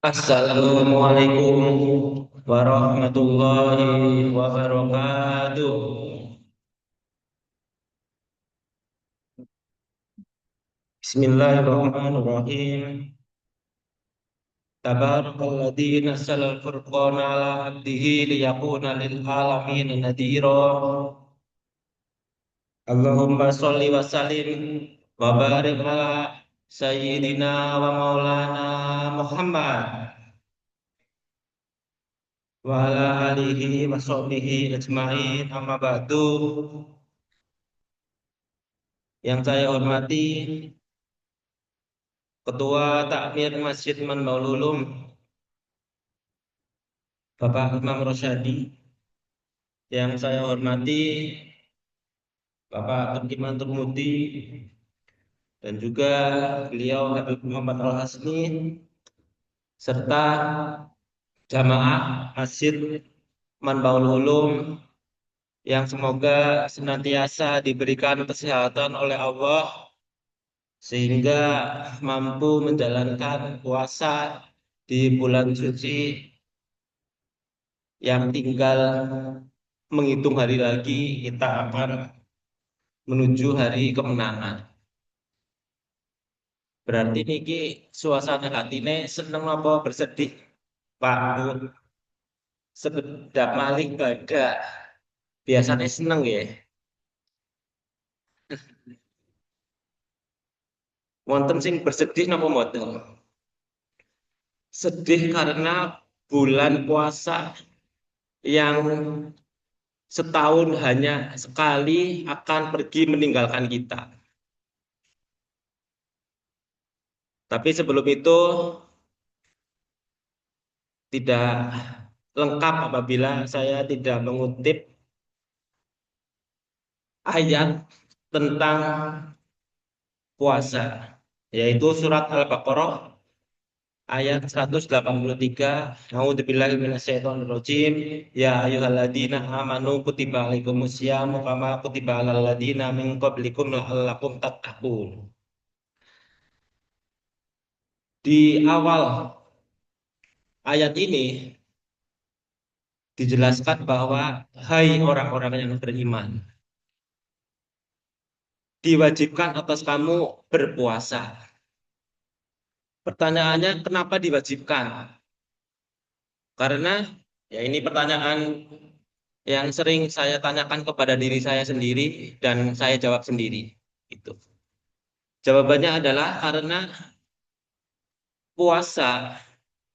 Assalamualaikum warahmatullahi wabarakatuh. Bismillahirrahmanirrahim. Tabarakalladzi nazzala al-furqana ala abdihi liyakuna lil alamin nadhira. Allahumma sholli wa sallim wa barik ala sayyidina wa maulana Muhammad wa ala alihi wa sahbihi ajmain amma ba'du. Yang saya hormati Ketua Takmir Masjid Manbaul Ulum, Bapak Imam Rosyadi. Yang saya hormati Bapak Turkiman Turmudi dan juga beliau Habib Muhammad Al-Hasni serta jamaah Masjid Manbaul Ulum yang semoga senantiasa diberikan kesehatan oleh Allah sehingga mampu menjalankan puasa di bulan suci yang tinggal menghitung hari lagi kita akan menuju hari kemenangan. Berarti niki suasana hatine seneng apa bersedih, Pak Bu? Sekedap malih badak. Biasanya seneng ya. Wonten sing bersedih napa mboten? Sedih karena bulan puasa yang setahun hanya sekali akan pergi meninggalkan kita. Tapi sebelum itu tidak lengkap apabila saya tidak mengutip ayat tentang puasa, yaitu surat Al-Baqarah ayat 183. A'udzubillahi minasyaitonirrajim. Ya ayyuhalladzina amanu kutiba alaikumusyamu kama kutiba alal ladzina min qablikum la'allakum tattaqun. Di awal ayat ini dijelaskan bahwa hai orang-orang yang beriman, diwajibkan atas kamu berpuasa. Pertanyaannya, kenapa diwajibkan? Karena ya ini pertanyaan yang sering saya tanyakan kepada diri saya sendiri dan saya jawab sendiri. Itu. Jawabannya adalah karena puasa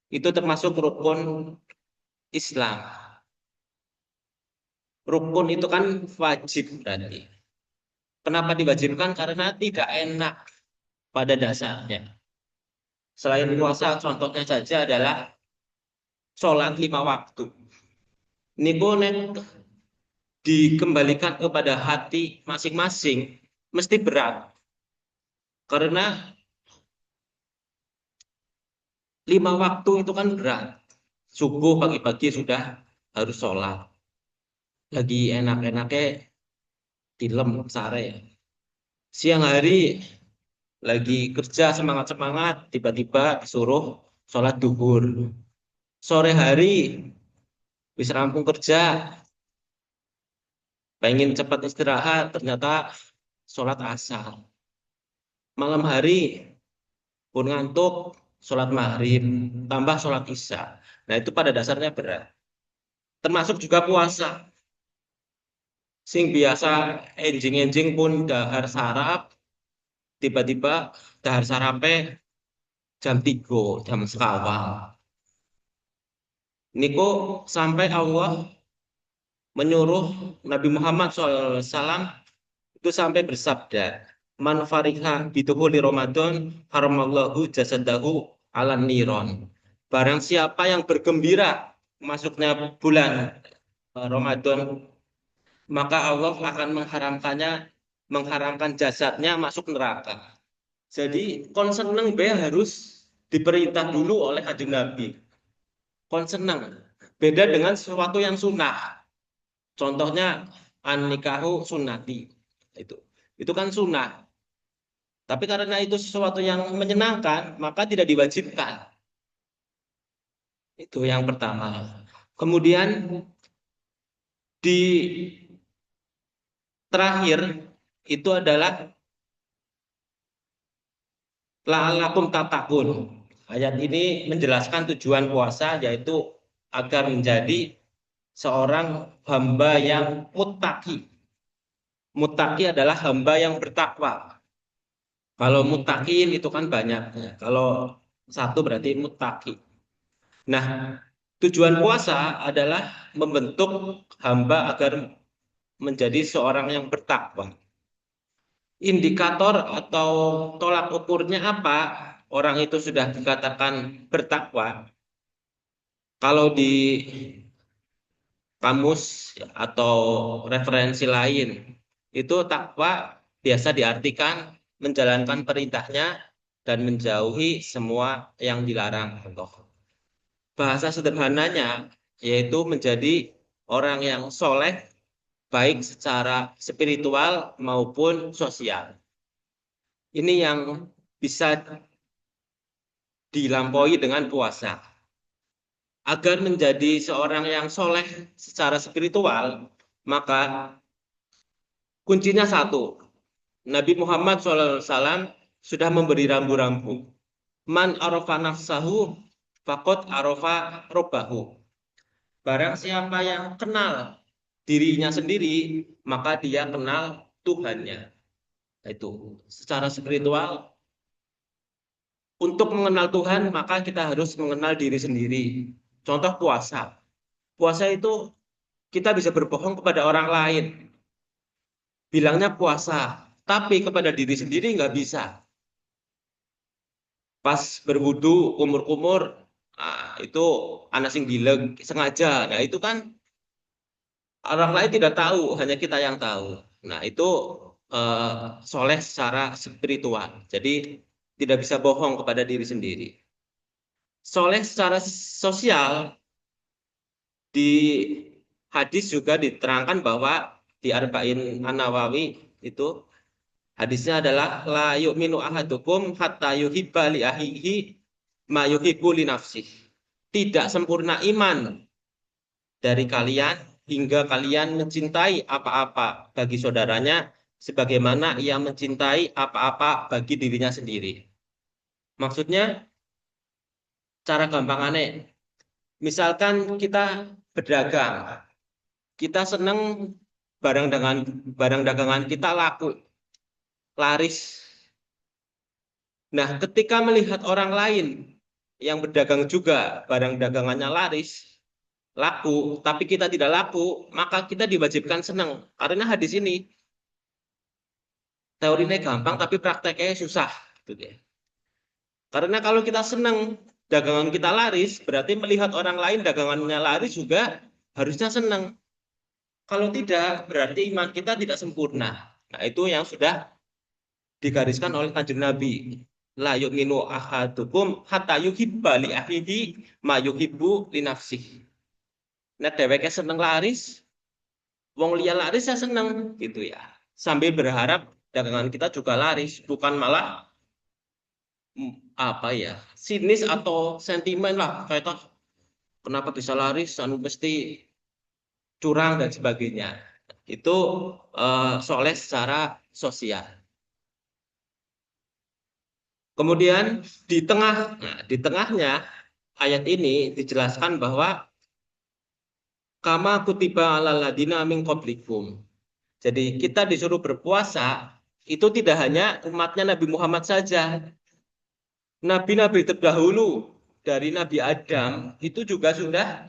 itu termasuk rukun Islam. Rukun itu kan wajib berarti. Kenapa diwajibkan? Karena tidak enak pada dasarnya. Selain puasa, contohnya saja adalah sholat 5 waktu. Niku nek dikembalikan kepada hati masing-masing mesti berat. Karena 5 waktu itu kan berat. Subuh pagi-pagi sudah harus sholat. Lagi enak-enaknya tilem sare. Siang hari lagi kerja semangat-semangat, tiba-tiba disuruh sholat duhur. Sore hari bisa rampung kerja, pengen cepat istirahat, ternyata sholat asar. Malam hari pun ngantuk, sholat maghrib, tambah sholat isya. Nah itu pada dasarnya berat. Termasuk juga puasa. Sing biasa enjing-enjing pun dahar sarap, tiba-tiba dahar sarape jam 3, jam sekawan. Niku sampai Allah menyuruh Nabi Muhammad SAW itu sampai bersabda, Man farihah biduhuli Ramadan haramallahu jasadahu ala niron. Barang siapa yang bergembira masuknya bulan Ramadan, maka Allah akan mengharamkan jasadnya masuk neraka. Jadi kon seneng be harus diperintah dulu oleh kanjeng Nabi. Kon seneng. Beda dengan sesuatu yang sunnah. Contohnya an nikahu sunnati. Itu. Itu kan sunnah. Tapi karena itu sesuatu yang menyenangkan, maka tidak diwajibkan. Itu yang pertama. Kemudian di terakhir itu adalah la'allakum tattaqun. Ayat ini menjelaskan tujuan puasa yaitu agar menjadi seorang hamba yang muttaqi. Muttaqi adalah hamba yang bertakwa. Kalau muttaqin itu kan banyak. Kalau satu berarti muttaqi. Nah, tujuan puasa adalah membentuk hamba agar menjadi seorang yang bertakwa. Indikator atau tolak ukurnya apa? Orang itu sudah dikatakan bertakwa. Kalau di kamus atau referensi lain, itu takwa biasa diartikan menjalankan perintahnya dan menjauhi semua yang dilarang. Bahasa sederhananya yaitu menjadi orang yang soleh baik secara spiritual maupun sosial. Ini yang bisa dilampaui dengan puasa. Agar menjadi seorang yang soleh secara spiritual, maka kuncinya satu. Nabi Muhammad SAW sudah memberi rambu-rambu. Man arafa nafsahu faqad arafa robbahu. Barang siapa yang kenal dirinya sendiri, maka dia kenal Tuhannya. Itu secara spiritual. Untuk mengenal Tuhan, maka kita harus mengenal diri sendiri. Contoh puasa. Puasa itu kita bisa berbohong kepada orang lain. Bilangnya puasa, tapi kepada diri sendiri nggak bisa. Pas berwudu, kumur-kumur, itu anak sing bilang sengaja. Nah itu kan orang lain tidak tahu, hanya kita yang tahu. Nah itu soleh secara spiritual. Jadi tidak bisa bohong kepada diri sendiri. Soleh secara sosial, di hadis juga diterangkan bahwa di Arba'in An-Nawawi itu hadisnya adalah la yu'minu ahadukum hatta yuhibba li ahihi ma yuhibbu li nafsih. Tidak sempurna iman dari kalian hingga kalian mencintai apa-apa bagi saudaranya sebagaimana ia mencintai apa-apa bagi dirinya sendiri. Maksudnya cara gampangannya, misalkan kita berdagang, kita senang barang dagangan kita laku, laris. Nah, ketika melihat orang lain yang berdagang juga barang dagangannya laris, laku, tapi kita tidak laku, maka kita diwajibkan senang. Karena hadis ini teorinya gampang tapi prakteknya susah, gitu ya. Karena kalau kita senang dagangan kita laris, berarti melihat orang lain dagangannya laris juga harusnya senang. Kalau tidak, berarti iman kita tidak sempurna. Nah, itu yang sudah digariskan oleh Kanjeng Nabi. La yu'minu ahadukum hatta yuhibba li akhihi ma yuhibbu li nafsihi. Nah, dheweke seneng laris, wong liya laris ya seneng gitu ya. Sambil berharap dagangan kita juga laris, bukan malah apa ya, sinis atau sentimen lah kayak toh kenapa bisa laris, anu mesti curang dan sebagainya. Itu soleh secara sosial. Kemudian di tengahnya ayat ini dijelaskan bahwa kama kutiba alal ladina min qablikum. Jadi kita disuruh berpuasa itu tidak hanya umatnya Nabi Muhammad saja. Nabi-nabi terdahulu dari Nabi Adam itu juga sudah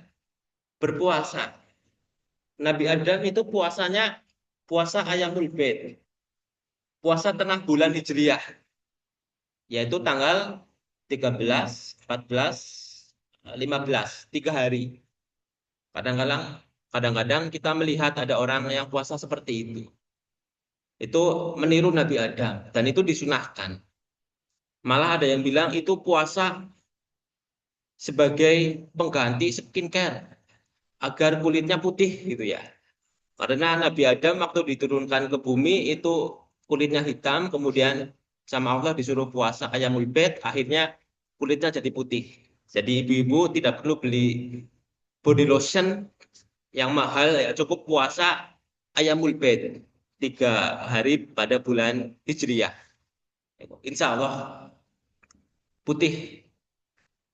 berpuasa. Nabi Adam itu puasanya puasa Ayamul Bid. Puasa tengah bulan Hijriah, yaitu tanggal 13, 14, 15, 3 hari. Kadang-kadang kadang-kadang kita melihat ada orang yang puasa seperti itu. Itu meniru Nabi Adam dan itu disunahkan. Malah ada yang bilang itu puasa sebagai pengganti skincare agar kulitnya putih gitu ya. Karena Nabi Adam waktu diturunkan ke bumi itu kulitnya hitam, kemudian sama Allah disuruh puasa Ayamul Bid, akhirnya kulitnya jadi putih. Jadi ibu-ibu tidak perlu beli body lotion yang mahal, ya cukup puasa Ayamul Bait 3 hari pada bulan Hijriyah. Insya Allah putih.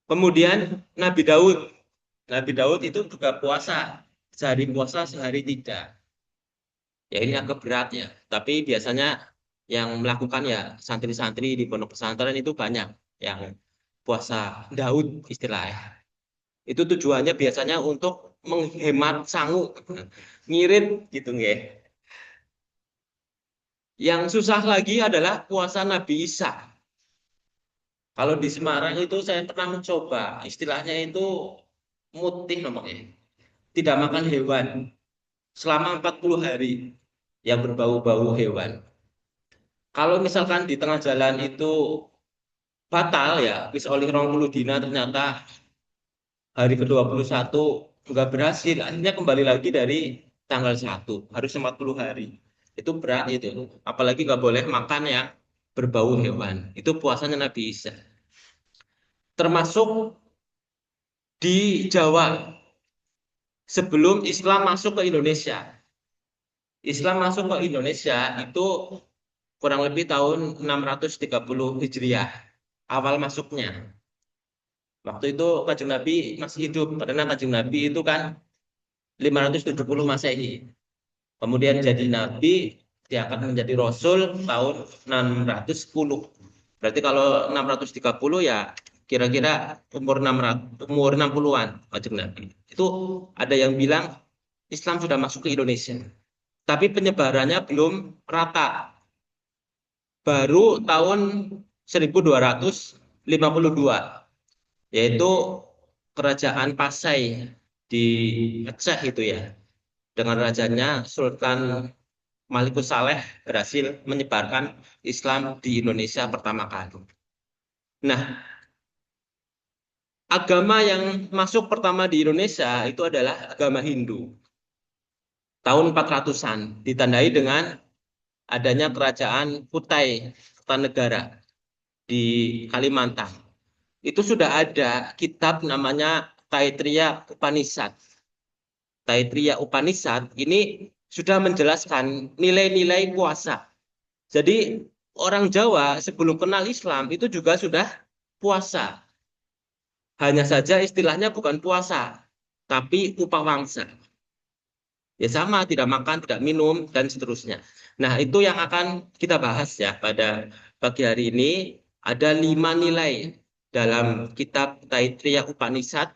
Kemudian Nabi Daud itu juga puasa, sehari puasa sehari tidak. Ya ini agak berat ya. Tapi biasanya yang melakukan ya santri-santri di pondok pesantren itu banyak yang puasa Daud istilahnya. Itu tujuannya biasanya untuk menghemat sangu, ngirit gitu nggih. Yang susah lagi adalah puasa Nabi Isa. Kalau di Semarang itu saya pernah mencoba, istilahnya itu mutih namanya. Tidak makan hewan selama 40 hari yang berbau-bau hewan. Kalau misalkan di tengah jalan itu batal ya, wis oleh 20 dina ternyata hari ke-21 nggak berhasil, akhirnya kembali lagi dari tanggal 1, harus 40 hari. Itu berat itu. Apalagi nggak boleh makan yang berbau hewan. Itu puasanya Nabi Isa. Termasuk di Jawa sebelum Islam masuk ke Indonesia. Islam masuk ke Indonesia itu kurang lebih tahun 630 Hijriah, awal masuknya. Waktu itu Kanjeng Nabi masih hidup, karena Kanjeng Nabi itu kan 570 Masehi. Kemudian jadi Nabi, diangkat menjadi Rasul tahun 610. Berarti kalau 630 ya kira-kira umur 600, umur 60-an Kanjeng Nabi. Itu ada yang bilang Islam sudah masuk ke Indonesia. Tapi penyebarannya belum rata. Baru tahun 1252, yaitu kerajaan Pasai di Aceh itu ya. Dengan rajanya Sultan Malikus Saleh berhasil menyebarkan Islam di Indonesia pertama kali. Nah, agama yang masuk pertama di Indonesia itu adalah agama Hindu. Tahun 400-an, ditandai dengan adanya kerajaan Kutai Kartanegara di Kalimantan. Itu sudah ada kitab namanya Taittiriya Upanishad. Taittiriya Upanishad ini sudah menjelaskan nilai-nilai puasa. Jadi orang Jawa sebelum kenal Islam itu juga sudah puasa. Hanya saja istilahnya bukan puasa, tapi upawangsa. Ya sama, tidak makan, tidak minum, dan seterusnya. Nah, itu yang akan kita bahas ya pada pagi hari ini. Ada 5 nilai dalam kitab Taittiriya Upanishad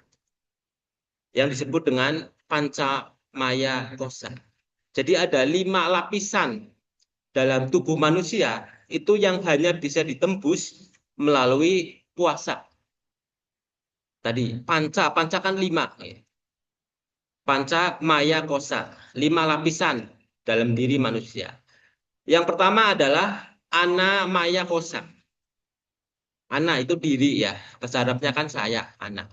yang disebut dengan Panca Maya Kosa. Jadi ada 5 lapisan dalam tubuh manusia itu yang hanya bisa ditembus melalui puasa. Tadi panca kan 5. Panca Maya Kosa, 5 lapisan dalam diri manusia. Yang pertama adalah Ana Maya Kosa. Ana itu diri ya, bahasa Arabnya kan saya, Ana.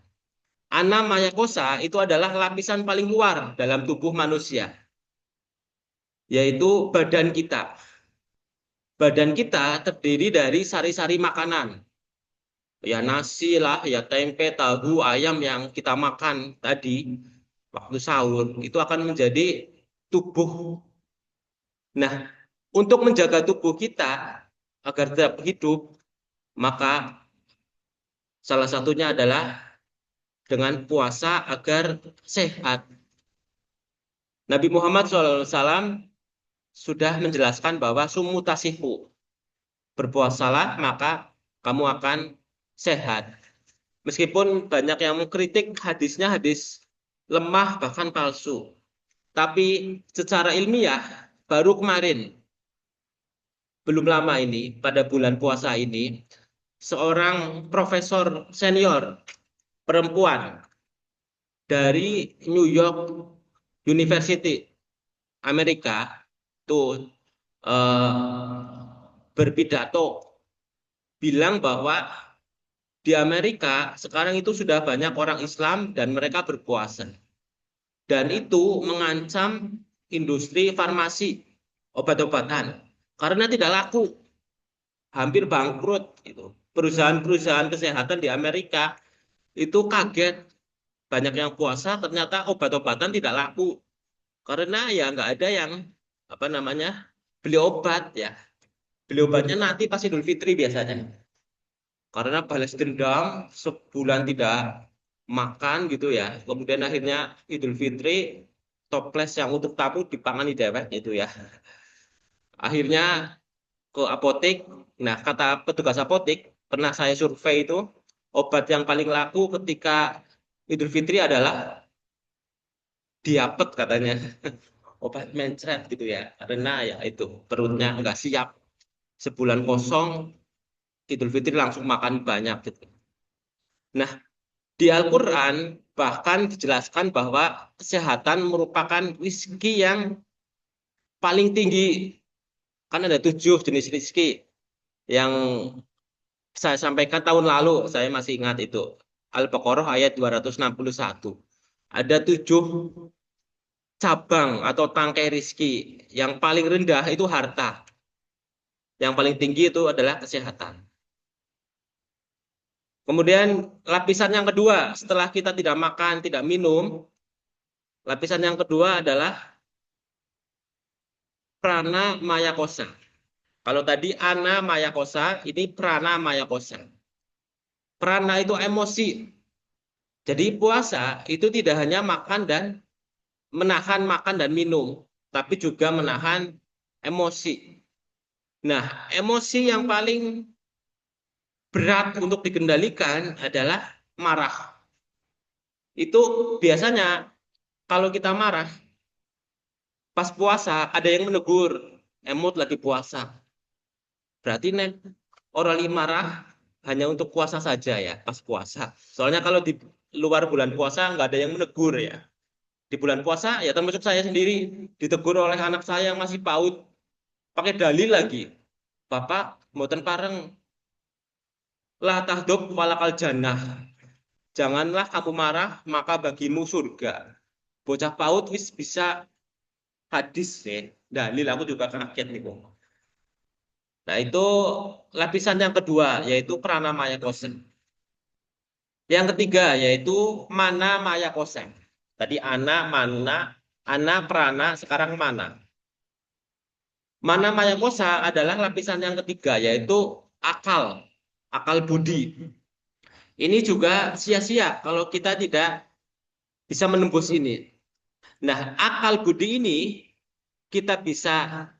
Ana Maya Kosa itu adalah lapisan paling luar dalam tubuh manusia, yaitu badan kita. Badan kita terdiri dari sari-sari makanan. Ya nasi lah, ya tempe, tahu, ayam yang kita makan tadi waktu sahur itu akan menjadi tubuh. Nah, untuk menjaga tubuh kita agar tetap hidup, maka salah satunya adalah dengan puasa agar sehat. Nabi Muhammad SAW sudah menjelaskan bahwa sumu tasihu, berpuasalah maka kamu akan sehat. Meskipun banyak yang mengkritik hadisnya hadis lemah bahkan palsu. Tapi secara ilmiah baru kemarin, belum lama ini, pada bulan puasa ini, seorang profesor senior perempuan dari New York University, Amerika, itu berpidato bilang bahwa di Amerika sekarang itu sudah banyak orang Islam dan mereka berpuasa. Dan itu mengancam industri farmasi, obat-obatan. Karena tidak laku, hampir bangkrut. Perusahaan-perusahaan kesehatan di Amerika itu kaget, banyak yang puasa ternyata obat-obatan tidak laku karena ya nggak ada yang apa namanya beli obat ya. Beli obatnya nanti pas Idul Fitri biasanya. Karena balas dendam sebulan tidak makan gitu ya. Kemudian akhirnya Idul Fitri toples yang untuk tamu dipangani dewek gitu ya. Akhirnya ke apotek. Nah, kata petugas apotek, pernah saya survei itu, obat yang paling laku ketika Idul Fitri adalah diapet katanya. Obat mencret gitu ya. Karena ya itu perutnya nggak siap. Sebulan kosong, Idul Fitri langsung makan banyak gitu. Nah, di Al-Quran bahkan dijelaskan bahwa kesehatan merupakan rizki yang paling tinggi. Kan ada 7 jenis rizki yang saya sampaikan tahun lalu, saya masih ingat itu. Al-Baqarah ayat 261. Ada 7 cabang atau tangkai rizki. Yang paling rendah itu harta. Yang paling tinggi itu adalah kesehatan. Kemudian lapisan yang kedua, setelah kita tidak makan, tidak minum, lapisan yang kedua adalah prana maya kosa. Kalau tadi ana maya kosa, ini prana maya kosa. Prana itu emosi. Jadi puasa itu tidak hanya makan dan menahan makan dan minum, tapi juga menahan emosi. Nah, emosi yang paling berat untuk dikendalikan adalah marah. Itu biasanya kalau kita marah pas puasa ada yang menegur, emot lagi puasa. Berarti nek orang lima marah hanya untuk puasa saja ya, pas puasa. Soalnya kalau di luar bulan puasa nggak ada yang menegur ya. Di bulan puasa ya termasuk saya sendiri ditegur oleh anak saya yang masih PAUD pakai dalil lagi. Bapak mboten pareng lah tahdub walakal jannah. Janganlah kamu marah maka bagimu surga. Bocah PAUD wis bisa hadis ya. Dalil aku juga kaget nih. Nah, itu lapisan yang kedua yaitu pranamaya kosen. Yang ketiga yaitu mana maya kosen. Tadi ana prana, sekarang mana. Mana maya kosa adalah lapisan yang ketiga yaitu akal, akal budi. Ini juga sia-sia kalau kita tidak bisa menembus ini. Nah, akal budi ini kita bisa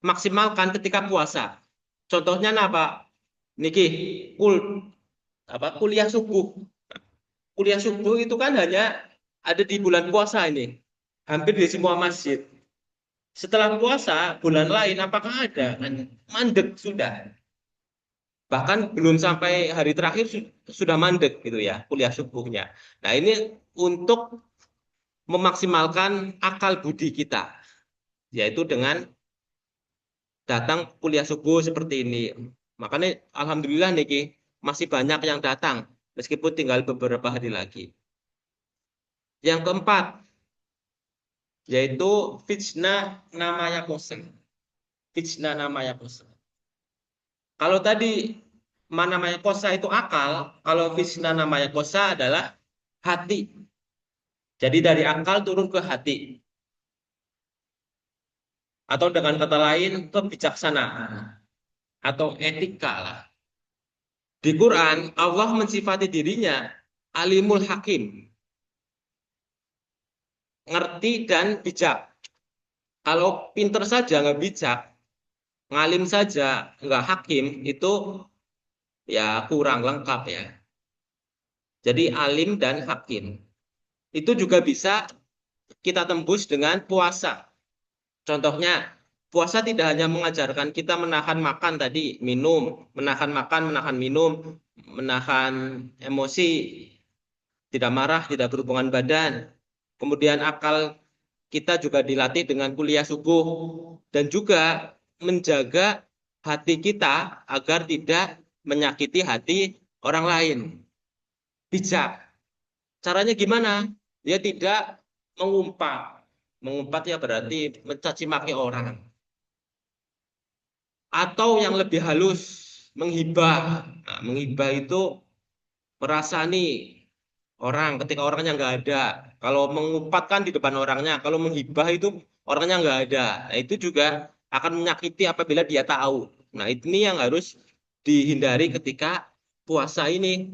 maksimalkan ketika puasa. Contohnya apa? Niki, kul kuliah subuh. Kuliah subuh itu kan hanya ada di bulan puasa ini. Hampir di semua masjid. Setelah puasa, bulan lain apakah ada? Mandek sudah. Bahkan belum sampai hari terakhir sudah mandek gitu ya, kuliah subuhnya. Nah, ini untuk memaksimalkan akal budi kita, yaitu dengan datang kuliah subuh seperti ini. Makanya alhamdulillah niki masih banyak yang datang meskipun tinggal beberapa hari lagi. Yang keempat yaitu fitnah namanya kosen. Fitnah namanya kosen. Kalau tadi mana namanya kosa itu akal, kalau fitnah namanya kosa adalah hati. Jadi dari akal turun ke hati. Atau dengan kata lain kebijaksanaan atau etika lah. Di Quran Allah mensifati dirinya alimul hakim, ngerti dan bijak. Kalau pinter saja nggak bijak, ngalim saja nggak hakim, itu ya kurang lengkap ya. Jadi alim dan hakim. Itu juga bisa kita tembus dengan puasa. Contohnya, puasa tidak hanya mengajarkan kita menahan makan tadi, minum, menahan makan, menahan minum, menahan emosi, tidak marah, tidak berhubungan badan. Kemudian akal kita juga dilatih dengan kuliah subuh dan juga menjaga hati kita agar tidak menyakiti hati orang lain. Bijak. Caranya gimana? Dia tidak mengumpat. Mengumpat ya berarti mencaci maki orang. Atau yang lebih halus, menghibah. Nah, menghibah itu merasani. orang ketika orangnya nggak ada. Kalau mengumpat kan di depan orangnya. Kalau menghibah itu orangnya nggak ada. Nah, itu juga akan menyakiti apabila dia tahu. Nah, ini yang harus dihindari ketika puasa ini.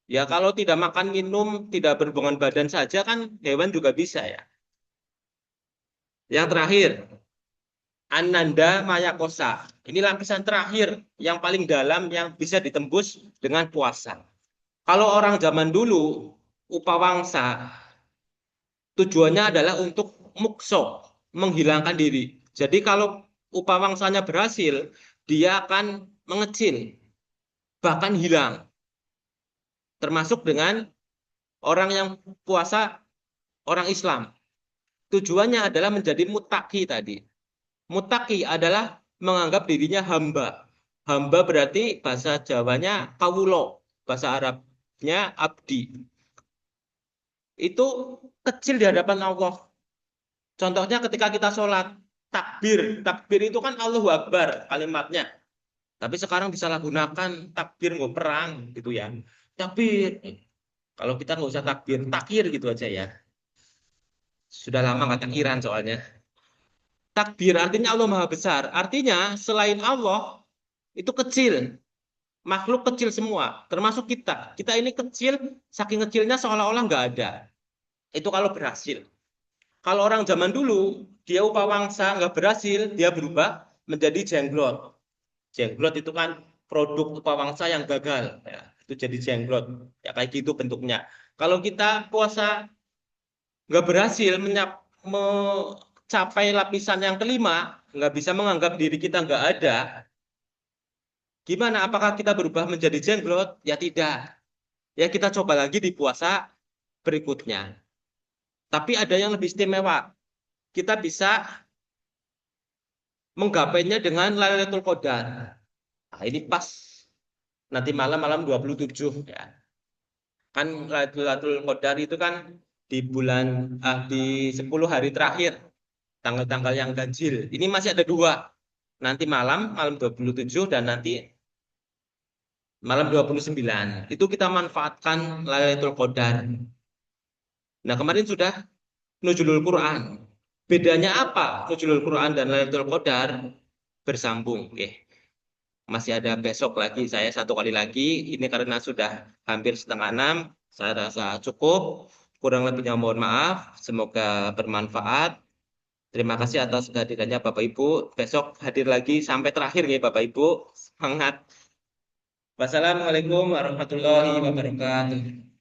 Ya, kalau tidak makan minum, tidak berhubungan badan saja kan hewan juga bisa ya. Yang terakhir, Ananda Mayakosa. Ini lapisan terakhir yang paling dalam yang bisa ditembus dengan puasa. Kalau orang zaman dulu, Upawangsa, tujuannya adalah untuk mukso, menghilangkan diri. Jadi kalau Upawangsanya berhasil, dia akan mengecil, bahkan hilang. Termasuk dengan orang yang puasa, orang Islam. Tujuannya adalah menjadi mutaki tadi. Mutaki adalah menganggap dirinya hamba. Hamba berarti bahasa Jawanya kawulo, bahasa Arabnya abdi. Itu kecil di hadapan Allah. Contohnya ketika kita sholat, takbir. Takbir itu kan Allahu Akbar kalimatnya. Tapi sekarang disalahgunakan takbir nggak perang gitu ya. Takbir. Kalau kita nggak usah takbir, takir gitu aja ya. Sudah lama nggak takiran soalnya. Takbir artinya Allah Maha Besar. Artinya selain Allah itu kecil. Makhluk kecil semua, termasuk kita. Kita ini kecil, saking kecilnya seolah-olah nggak ada. Itu kalau berhasil. Kalau orang zaman dulu, dia upawangsa nggak berhasil, dia berubah menjadi jenglot. Jenglot itu kan produk upawangsa yang gagal. Ya, itu jadi jenglot. Ya kayak gitu bentuknya. Kalau kita puasa nggak berhasil mencapai lapisan yang kelima, nggak bisa menganggap diri kita nggak ada. Gimana? Apakah kita berubah menjadi jenglot? Ya tidak. Ya kita coba lagi di puasa berikutnya. Tapi ada yang lebih istimewa. Kita bisa menggapainya dengan Lailatul Qadar. Nah, ini pas nanti malam-malam 27 ya. Kan Lailatul Qadar itu kan di bulan di 10 hari terakhir, tanggal-tanggal yang ganjil. Ini masih ada dua. Nanti malam 27 dan nanti malam 29. Itu kita manfaatkan Lailatul Qadar. Nah, kemarin sudah Nuzulul Quran. Bedanya apa Nuzulul Quran dan Lailatul Qadar? Bersambung. Oke. Masih ada besok lagi saya satu kali lagi. Ini karena sudah hampir setengah enam. Saya rasa cukup. Kurang lebihnya mohon maaf. Semoga bermanfaat. Terima kasih atas kehadirannya Bapak Ibu. Besok hadir lagi sampai terakhir ya Bapak Ibu. Semangat. Wassalamualaikum warahmatullahi wabarakatuh.